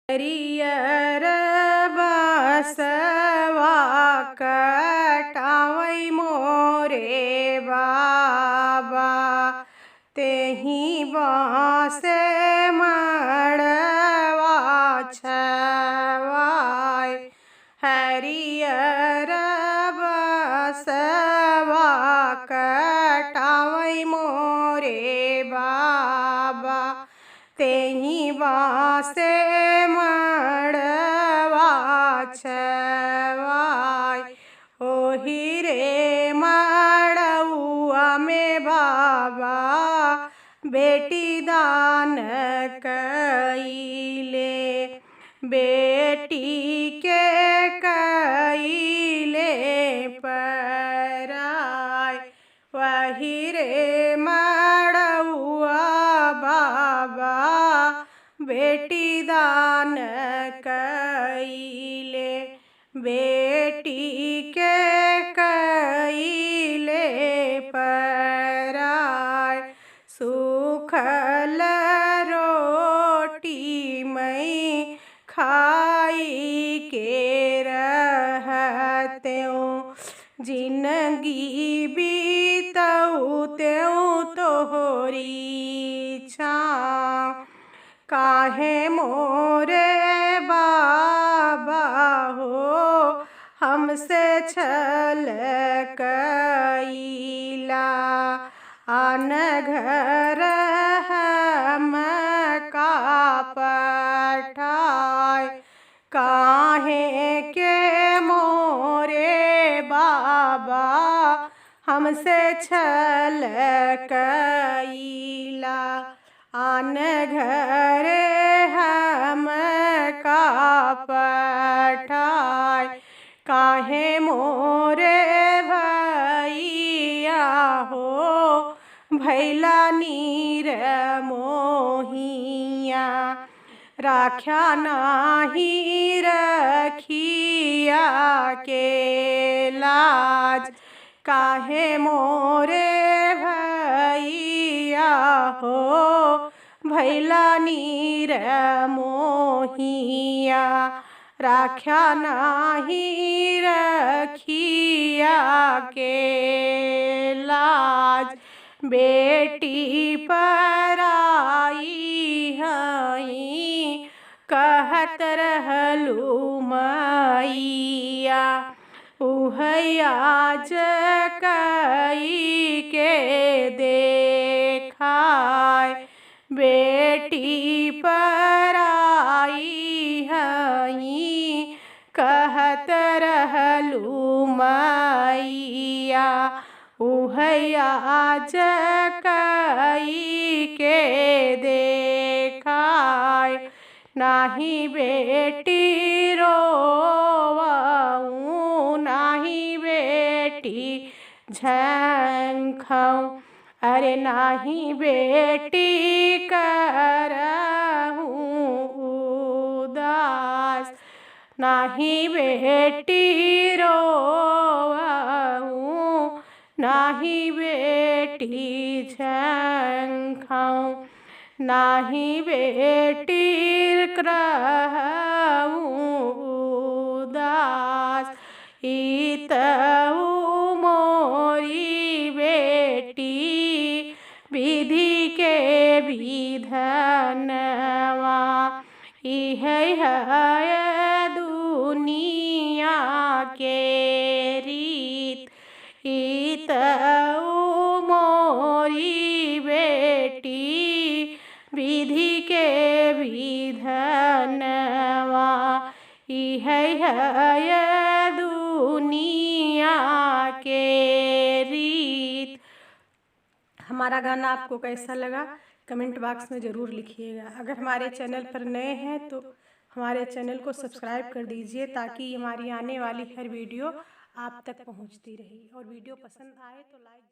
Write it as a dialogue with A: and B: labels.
A: हरियर बसवा कटावई मोरे बाबा, तेहि बासे मड़वा छवाय। हरियर बसवा कटावई मोरे बाबा, तेहि बासे मड़वा छवाय। ओहि रे मड़उआ में बाबा बेटी दान कइले, बेटी के कइले पराय। वही रे मड़उआ बाबा बेटी दान कइले, बेटी के कइले पराय। सूखल रोटी मई खाई के रहत्यों, जिंदगी बीतऊ त्यों तोहरी छाँव। काहे मोरे बाबा हो हमसे छल कइला, आन घर हम का पठाय। काहे के मोरे बाबा हमसे छल कइला, आन घर हम का पठाय। काहे मोरे भैया हो भैला नीर मोहिया, राख्या नाही रखिया के लाज। काहे मोरे भैया हो भैला नीर मोहिया, राख्या नाही रखिया के लाज। बेटी पराई हई कहत रहलू मैया, उहयाज कई के देखाय। बेटी पराई हई कहत रहलू मैया, उहयाज कई के देखाय। नाही बेटी रोवऊँ नाही बेटी झंखऊँ, अरे नाही बेटी करहूँ उदास। नाही बेटी रोवऊँ नाही बेटी झंखऊँ, नाही बेटी रहूँ उदास। इतऊ मोरी बेटी विधि के विधनवा, इहै है दुनिया के रीत। इतऊ मोरी बेटी विधि के विधनवा, इहै है दुनिया के रीत। हमारा गाना आपको कैसा लगा कमेंट बॉक्स में ज़रूर लिखिएगा। अगर हमारे चैनल पर नए हैं तो हमारे चैनल को सब्सक्राइब कर दीजिए, ताकि हमारी आने वाली हर वीडियो आप तक पहुंचती रहे। और वीडियो पसंद आए तो लाइक